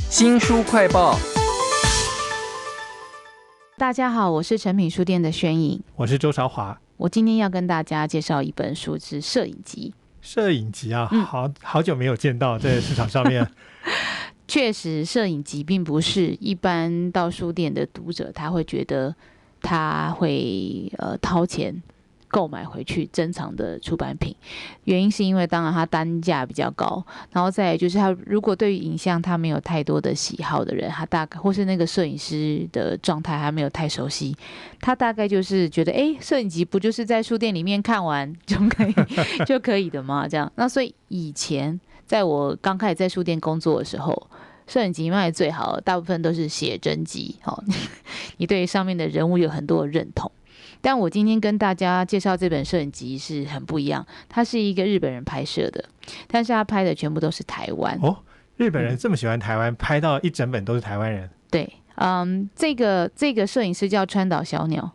新书快报。大家好，我是诚品书店的宣颖，我是周朝华。我今天要跟大家介绍一本书，是摄影集。摄影集啊，好久没有见到在市场上面。确实，摄影集并不是一般到书店的读者他会觉得他会掏钱购买回去珍藏的出版品，原因是因为当然它单价比较高，然后再来就是他如果对于影像他没有太多的喜好的人，他大概或是那个摄影师的状态还没有太熟悉，他大概就是觉得摄影集不就是在书店里面看完就可以的吗？这样，那所以以前在我刚开始在书店工作的时候，摄影集卖的最好的大部分都是写真集，你对上面的人物有很多的认同。但我今天跟大家介绍这本摄影集是很不一样，它是一个日本人拍摄的，但是他拍的全部都是台湾。日本人这么喜欢台湾，拍到一整本都是台湾人。对，这个摄影师叫川岛小鸟，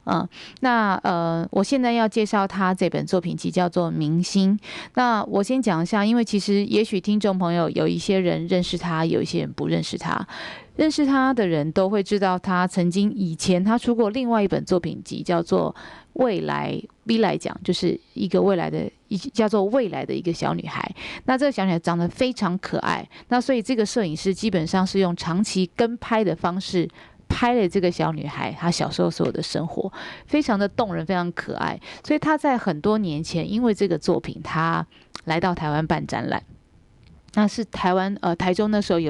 我现在要介绍他这本作品集叫做《明星》。那我先讲一下，因为其实也许听众朋友有一些人认识他，有一些人不认识他。认识他的人都会知道，他曾经以前他出过另外一本作品集，叫做《未来 V 来讲》，就是一个未来的叫做未来的一个小女孩。那这个小女孩长得非常可爱，那所以这个摄影师基本上是用长期跟拍的方式拍了这个小女孩她小时候所有的生活，非常的动人，非常可爱。所以她在很多年前因为这个作品，她来到台湾办展览。那是台中那时候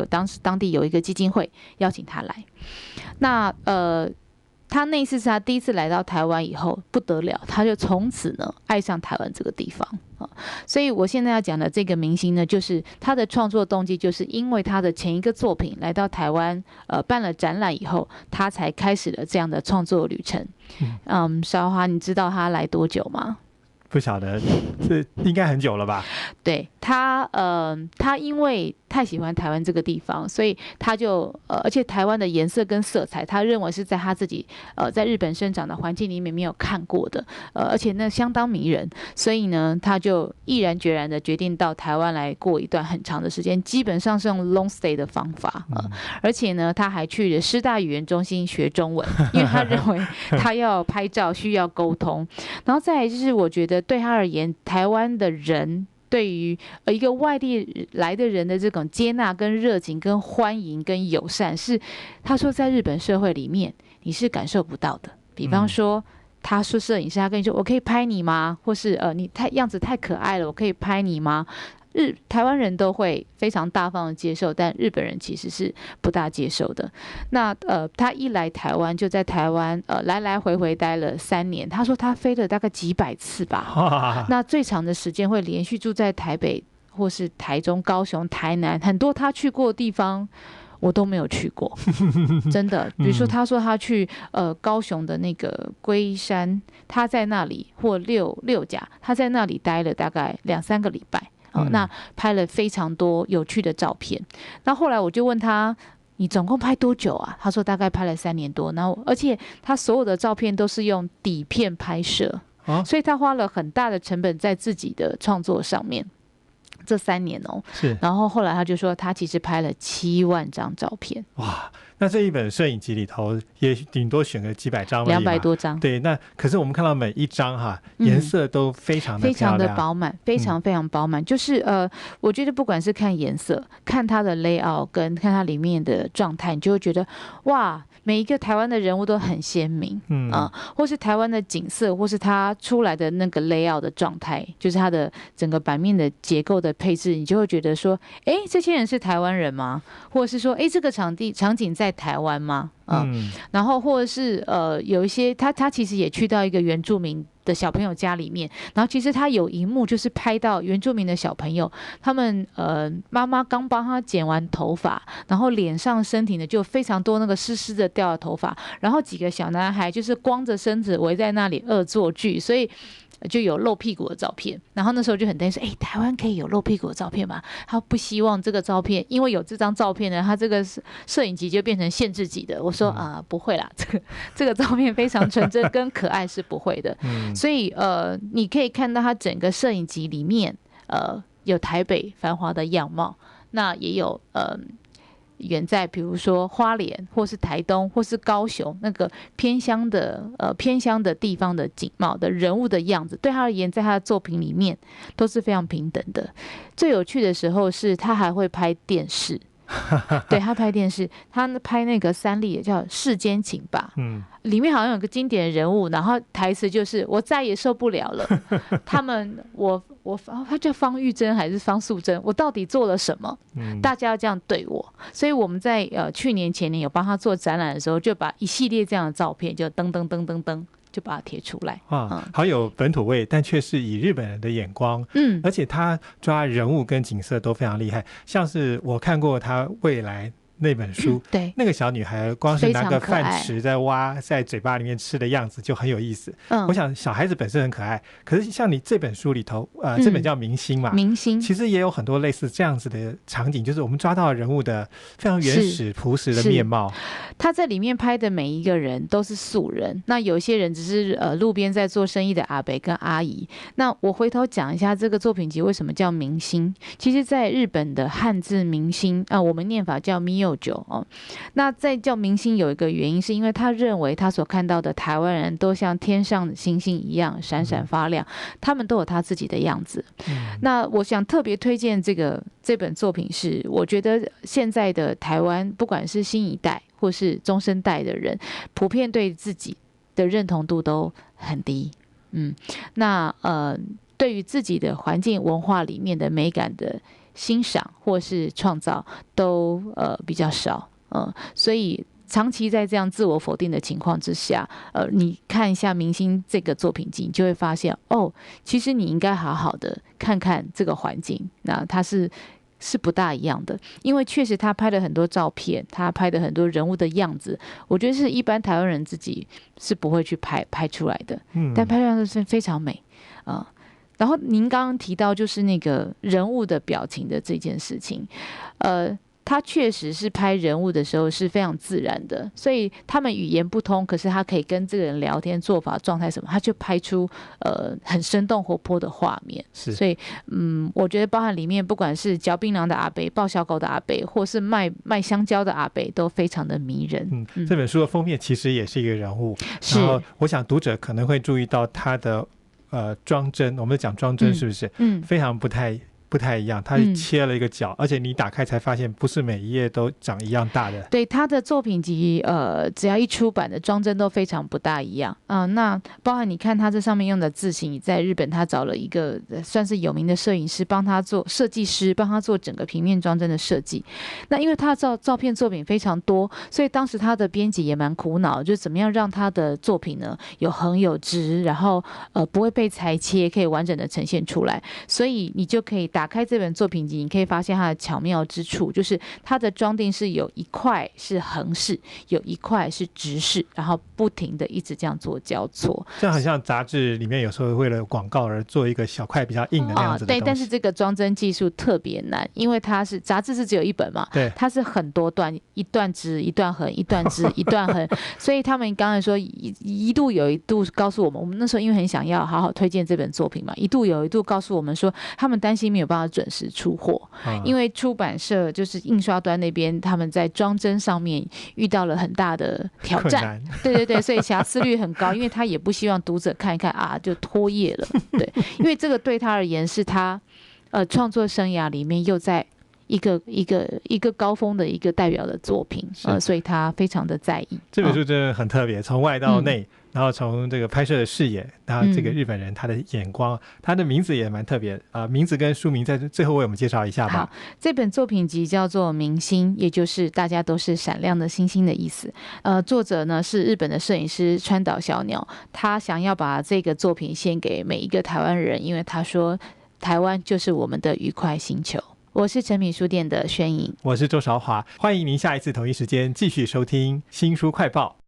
当地有一个基金会邀请他来，那他那一次是他第一次来到台湾以后不得了，他就从此呢爱上台湾这个地方所以我现在要讲的这个明星呢，就是他的创作动机，就是因为他的前一个作品来到台湾办了展览以后，他才开始了这样的创作旅程。韶华，你知道他来多久吗？不晓得，这应该很久了吧？对，他因为太喜欢台湾这个地方，所以他就而且台湾的颜色跟色彩，他认为是在他自己在日本生长的环境里面没有看过的，而且那相当迷人，所以呢，他就毅然决然的决定到台湾来过一段很长的时间，基本上是用 long stay 的方法而且呢，他还去了师大语言中心学中文，因为他认为他要拍照需要沟通，然后再来就是我觉得对他而言，台湾的人对于一个外地来的人的这种接纳跟热情跟欢迎跟友善，是他说在日本社会里面你是感受不到的。比方说他说摄影师他跟你说我可以拍你吗，或是你样子太可爱了我可以拍你吗，台湾人都会非常大方的接受，但日本人其实是不大接受的。那他一来台湾就在台湾来来回回待了3年，他说他飞了大概几百次吧那最长的时间会连续住在台北或是台中、高雄、台南，很多他去过的地方我都没有去过真的。比如说他说他去高雄的那个龟山，他在那里或六甲，他在那里待了大概2-3个礼拜那拍了非常多有趣的照片。那后来我就问他你总共拍多久啊？他说大概拍了3年多，然后而且他所有的照片都是用底片拍摄所以他花了很大的成本在自己的创作上面，这3年是。然后后来他就说他其实拍了7万张照片。哇，那这一本摄影集里头也顶多选个几百张200多张。对，那可是我们看到每一张颜色都非常的漂亮，非常的饱满，非常非常饱满就是我觉得不管是看颜色看它的 layout 跟看它里面的状态，你就会觉得哇，每一个台湾的人物都很鲜明或是台湾的景色，或是它出来的那个 layout 的状态，就是它的整个版面的结构的配置，你就会觉得说这些人是台湾人吗？或者是说这个场景在台湾吗？然后或者是有一些他其实也去到一个原住民的小朋友家里面，然后其实他有一幕就是拍到原住民的小朋友，他们妈妈刚帮他剪完头发，然后脸上身体呢就非常多那个湿湿的掉的头发，然后几个小男孩就是光着身子围在那里恶作剧，所以就有露屁股的照片。然后那时候就很担心说台湾可以有露屁股的照片吗？他不希望这个照片，因为有这张照片呢，他这个摄影集就变成限制级的。我说不会啦，这个照片非常纯真跟可爱是不会的所以你可以看到他整个摄影集里面有台北繁华的样貌，那也有远在比如说花莲或是台东或是高雄那个偏乡的地方的景貌的人物的样子，对他而言在他的作品里面都是非常平等的。最有趣的时候是他还会拍电视对，他拍电视，他拍那个三立也叫《世间情》吧，里面好像有个经典人物，然后台词就是我再也受不了了他们他叫方玉珍还是方素珍，我到底做了什么大家要这样对我。所以我们在去年前年有帮他做展览的时候，就把一系列这样的照片就噔噔噔噔噔就把它贴出来。哇，好有本土味，但却是以日本人的眼光，而且他抓人物跟景色都非常厉害。像是我看过他未来那本书，对，那个小女孩光是拿个饭匙在挖，在嘴巴里面吃的样子就很有意思。我想小孩子本身很可爱，可是像你这本书里头，这本叫《明星》嘛，明星其实也有很多类似这样子的场景，就是我们抓到人物的非常原始朴实的面貌。他在里面拍的每一个人都是素人，那有一些人只是路边在做生意的阿伯跟阿姨。那我回头讲一下这个作品集为什么叫明星。其实在日本的汉字明星我们念法叫咪柚酒那在叫明星有一个原因，是因为他认为他所看到的台湾人都像天上的星星一样闪闪发亮，他们都有他自己的样子。那我想特别推荐这本作品是，我觉得现在的台湾不管是新一代或是中生代的人，普遍对自己的认同度都很低。那对于自己的环境文化里面的美感的欣赏或是创造都比较少。所以长期在这样自我否定的情况之下，你看一下明星这个作品集，你就会发现其实你应该好好的看看这个环境，那它是不大一样的。因为确实他拍了很多照片，他拍的很多人物的样子，我觉得是一般台湾人自己是不会去拍出来的，但拍出来是非常美。然后您刚刚提到就是那个人物的表情的这件事情，他确实是拍人物的时候是非常自然的，所以他们语言不通，可是他可以跟这个人聊天，做法状态什么，他就拍出很生动活泼的画面。所以我觉得包含里面不管是嚼槟榔的阿伯、抱小狗的阿伯，或是卖香蕉的阿伯，都非常的迷人。这本书的封面其实也是一个人物，然后我想读者可能会注意到他的装帧，我们讲装帧是不是非常不太一样，它切了一个角，而且你打开才发现不是每一页都长一样大的。对，他的作品集只要一出版的装帧都非常不大一样。那包含你看他这上面用的字型，在日本他找了一个算是有名的摄影师帮他做，设计师帮他做整个平面装帧的设计。那因为他的照片作品非常多，所以当时他的编辑也蛮苦恼，就怎么样让他的作品呢有横有直，然后不会被裁切，可以完整的呈现出来。所以你就可以打开这本作品集，你可以发现它的巧妙之处，就是它的装订是有一块是横式，有一块是直式，然后不停的一直这样做交错。这样很像杂志里面有时候为了广告而做一个小块比较硬的那样子的东西。对，但是这个装帧技术特别难，因为它是杂志是只有一本嘛，对，它是很多段，一段直，一段横，一段直，一段横，所以他们刚才说一度告诉我们那时候因为很想要好好推荐这本作品嘛，一度告诉我们说他们担心没有办法准时出货，因为出版社就是印刷端那边他们在装帧上面遇到了很大的挑战，对，所以瑕疵率很高，因为他也不希望读者看一看就脱页了，对，因为这个对他而言是他创作生涯里面又在一个高峰的一个代表的作品，所以他非常的在意。这本书真的很特别，从外到内，然后从这个拍摄的视野，然后这个日本人他的眼光，他的名字也蛮特别，名字跟书名在最后为我们介绍一下吧。好，这本作品集叫做《明星》，也就是大家都是闪亮的星星的意思。作者呢是日本的摄影师川岛小鸟，他想要把这个作品献给每一个台湾人，因为他说台湾就是我们的愉快星球。我是诚品书店的宣颖，我是周韶华，欢迎您下一次同一时间继续收听新书快报。